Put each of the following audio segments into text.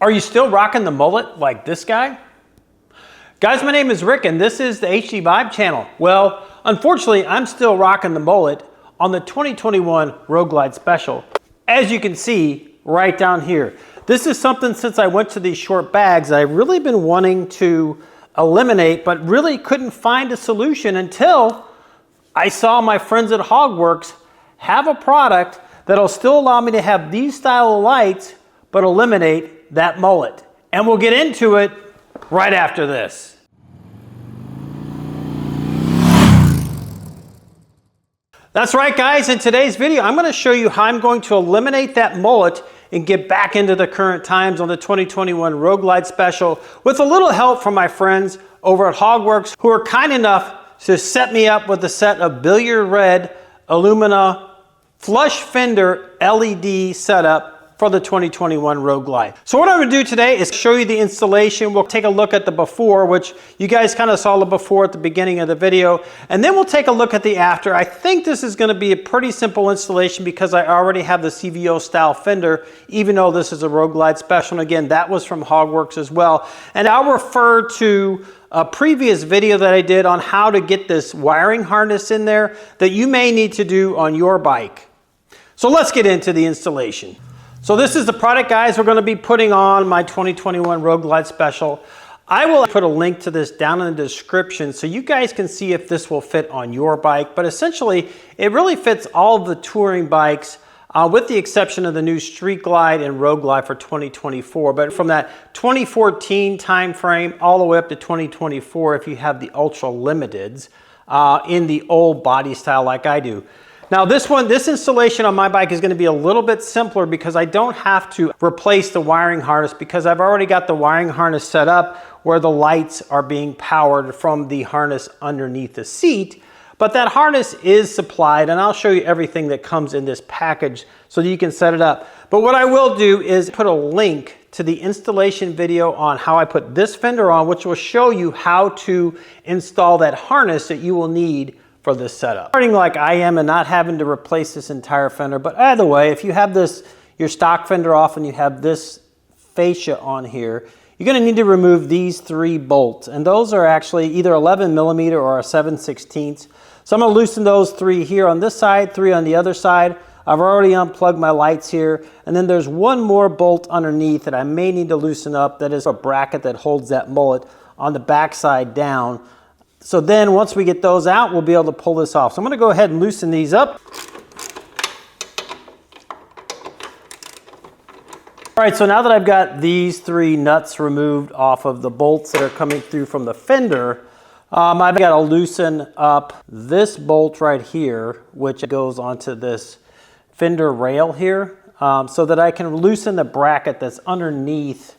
Are you still rocking the mullet like this guy? Guys, my name is Rick and this is the HDVIBE channel. Well, unfortunately, I'm still rocking the mullet on the 2021 Road Glide Special. As you can see right down here, this is something since I went to these short bags I've really been wanting to eliminate, but really couldn't find a solution until I saw my friends at Hogworkz have a product that'll still allow me to have these style of lights, but eliminate that mullet. And we'll get into it right after this. That's right, guys. In today's video, I'm going to show you how I'm going to eliminate that mullet and get back into the current times on the 2021 Road Glide Special with a little help from my friends over at Hogworkz, who are kind enough to set me up with a set of billiard red Illumina flush Fender LED setup for the 2021 Road Glide. So what I'm going to do today is show you the installation. We'll take a look at the before, which you guys kind of saw the before at the beginning of the video, and then we'll take a look at the after. I think this is going to be a pretty simple installation because I already have the CVO style Fender, even though this is a Road Glide Special. And again, that was from Hogworkz as well. And I'll refer to a previous video that I did on how to get this wiring harness in there that you may need to do on your bike. So let's get into the installation. So this is the product, guys, we're going to be putting on my 2021 Road Glide Special. I will put a link to this down in the description so you guys can see if this will fit on your bike. But essentially, it really fits all of the touring bikes with the exception of the new Street Glide and Road Glide for 2024. But from that 2014 time frame all the way up to 2024 if you have the Ultra Limiteds in the old body style like I do. Now this installation on my bike is going to be a little bit simpler because I don't have to replace the wiring harness because I've already got the wiring harness set up where the lights are being powered from the harness underneath the seat. But that harness is supplied, and I'll show you everything that comes in this package so that you can set it up. But what I will do is put a link to the installation video on how I put this Fender on, which will show you how to install that harness that you will need for this setup. Starting like I am and not having to replace this entire fender, but either way, if you have this, your stock fender off and you have this fascia on here, you're gonna need to remove these 3 bolts, and those are actually either 11 millimeter or a 7/16. So I'm gonna loosen those 3 here on this side, 3 on the other side. I've already unplugged my lights here, and then there's one more bolt underneath that I may need to loosen up. That is a bracket that holds that mullet on the back side down. So then once we get those out, we'll be able to pull this off. So I'm going to go ahead and loosen these up. All right, so now that I've got these 3 nuts removed off of the bolts that are coming through from the fender, I've got to loosen up this bolt right here, which goes onto this fender rail here, so that I can loosen the bracket that's underneath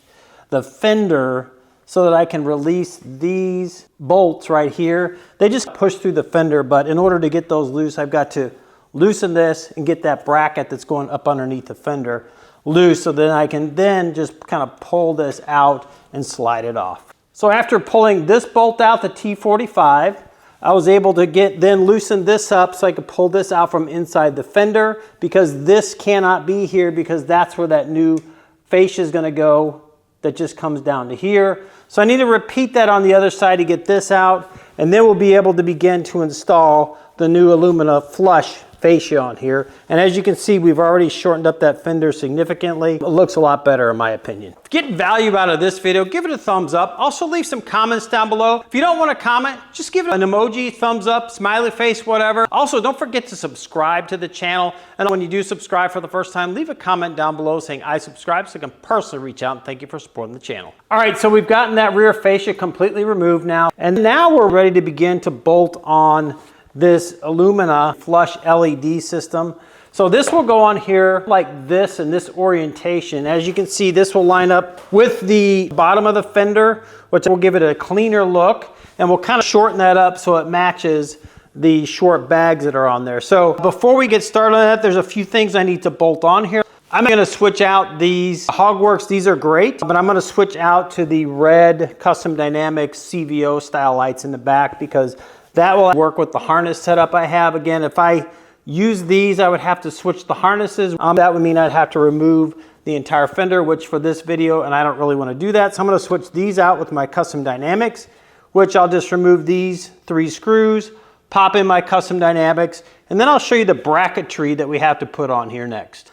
the fender so that I can release these bolts right here. They just push through the fender, but in order to get those loose, I've got to loosen this and get that bracket that's going up underneath the fender loose, so then I can then just kind of pull this out and slide it off. So after pulling this bolt out, the T45, I was able to then loosen this up so I could pull this out from inside the fender, because this cannot be here because that's where that new fascia is gonna go that just comes down to here. So I need to repeat that on the other side to get this out, and then we'll be able to begin to install the new Illumina flush fascia on here. And as you can see, we've already shortened up that fender significantly. It looks a lot better in my opinion. If you get value out of this video, give it a thumbs up. Also leave some comments down below. If you don't want to comment, just give it an emoji, thumbs up, smiley face, whatever. Also, don't forget to subscribe to the channel. And when you do subscribe for the first time, leave a comment down below saying I subscribe so I can personally reach out and thank you for supporting the channel. All right, so we've gotten that rear fascia completely removed now. And now we're ready to begin to bolt on this Illumina flush LED system. So this will go on here like this in this orientation. As you can see, this will line up with the bottom of the fender, which will give it a cleaner look, and we'll kind of shorten that up so it matches the short bags that are on there. So before we get started on that, there's a few things I need to bolt on here. I'm going to switch out these Hogworkz. These are great, but I'm going to switch out to the red Custom Dynamics CVO style lights in the back because that will work with the harness setup I have. Again, if I use these, I would have to switch the harnesses. That would mean I'd have to remove the entire fender, which for this video, and I don't really want to do that. So I'm going to switch these out with my custom dynamics, which I'll just remove these 3 screws, pop in my custom dynamics, and then I'll show you the bracketry that we have to put on here next.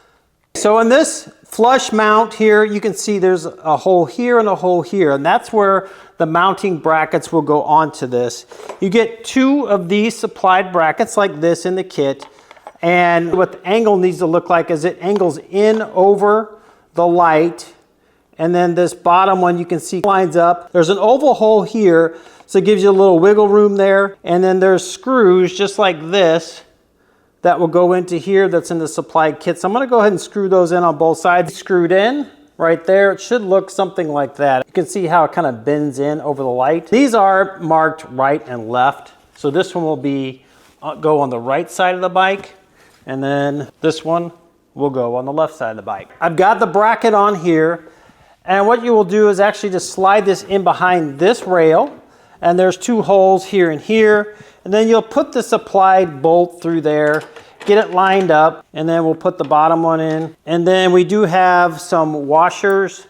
So in this flush mount here, you can see there's a hole here and a hole here, and that's where the mounting brackets will go onto this. You get 2 of these supplied brackets like this in the kit, and what the angle needs to look like is it angles in over the light, and then this bottom one you can see lines up. There's an oval hole here, so it gives you a little wiggle room there, and then there's screws just like this that will go into here that's in the supplied kit. So I'm going to go ahead and screw those in on both sides. Screwed in right there. It should look something like that. You can see how it kind of bends in over the light. These are marked right and left. So this one will be go on the right side of the bike, and then this one will go on the left side of the bike. I've got the bracket on here, and what you will do is actually just slide this in behind this rail, and there's 2 holes here and here, and then you'll put the supplied bolt through there, get it lined up, and then we'll put the bottom one in. And then we do have some washers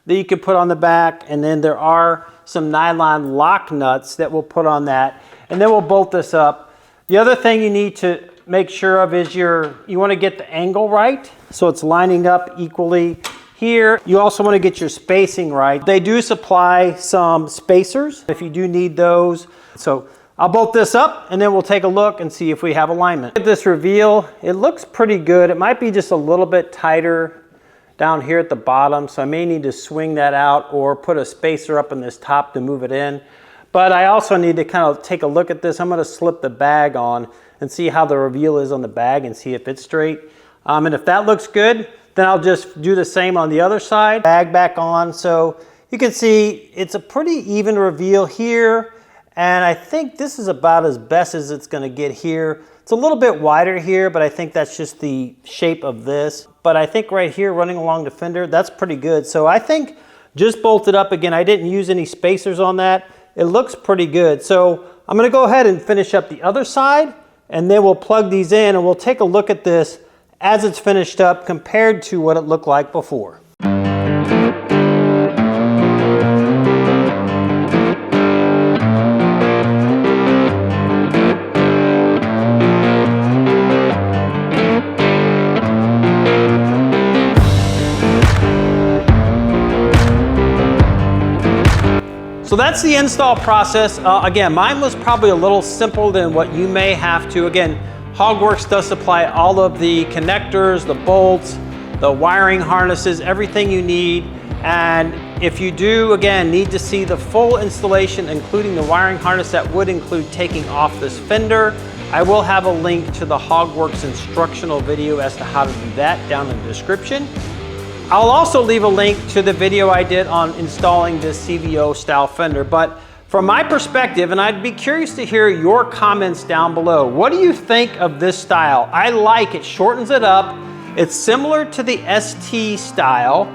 that you can put on the back, and then there are some nylon lock nuts that we'll put on that, and then we'll bolt this up. The other thing you need to make sure of is you want to get the angle right, so it's lining up equally here. You also want to get your spacing right. They do supply some spacers if you do need those. So I'll bolt this up, and then we'll take a look and see if we have alignment. At this reveal, it looks pretty good. It might be just a little bit tighter down here at the bottom, so I may need to swing that out or put a spacer up in this top to move it in. But I also need to kind of take a look at this. I'm going to slip the bag on and see how the reveal is on the bag and see if it's straight. And if that looks good, then I'll just do the same on the other side. Bag back on, so you can see it's a pretty even reveal here, and I think this is about as best as it's going to get here. It's a little bit wider here, but I think that's just the shape of this. But I think right here running along the fender, that's pretty good. So I think just bolt it up again. I didn't use any spacers on that. It looks pretty good. So I'm going to go ahead and finish up the other side, and then we'll plug these in and we'll take a look at this as it's finished up compared to what it looked like before. So that's the install process. Again, mine was probably a little simpler than what you may have to. Again, Hogworkz does supply all of the connectors, the bolts, the wiring harnesses, everything you need. And if you do, again, need to see the full installation, including the wiring harness, that would include taking off this fender, I will have a link to the Hogworkz instructional video as to how to do that down in the description. I'll also leave a link to the video I did on installing this CVO style fender. But from my perspective, and I'd be curious to hear your comments down below, what do you think of this style? I like it, shortens it up. It's similar to the ST style.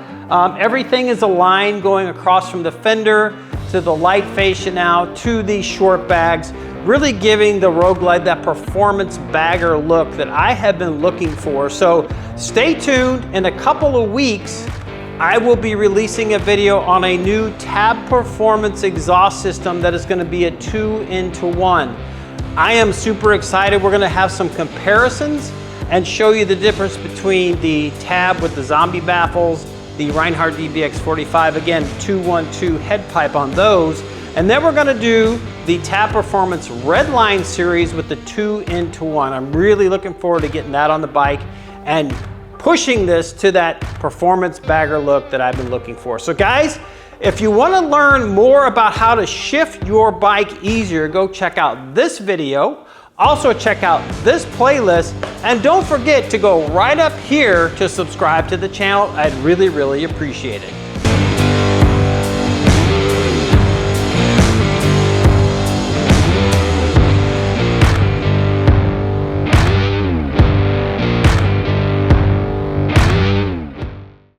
Everything is aligned going across from the fender to the light fascia now to these short bags, really giving the Rogue Glide that performance bagger look that I have been looking for. So stay tuned. In a couple of weeks, I will be releasing a video on a new Tab Performance exhaust system that is going to be a 2-in-1. I am super excited. We're going to have some comparisons and show you the difference between the Tab with the zombie baffles, the Reinhardt DBX45, again, 212 head pipe on those. And then we're going to do the Tab Performance Redline series with the 2-in-1. I'm really looking forward to getting that on the bike and pushing this to that performance bagger look that I've been looking for. So guys, if you want to learn more about how to shift your bike easier, go check out this video. Also check out this playlist, and don't forget to go right up here to subscribe to the channel. I'd really, really appreciate it.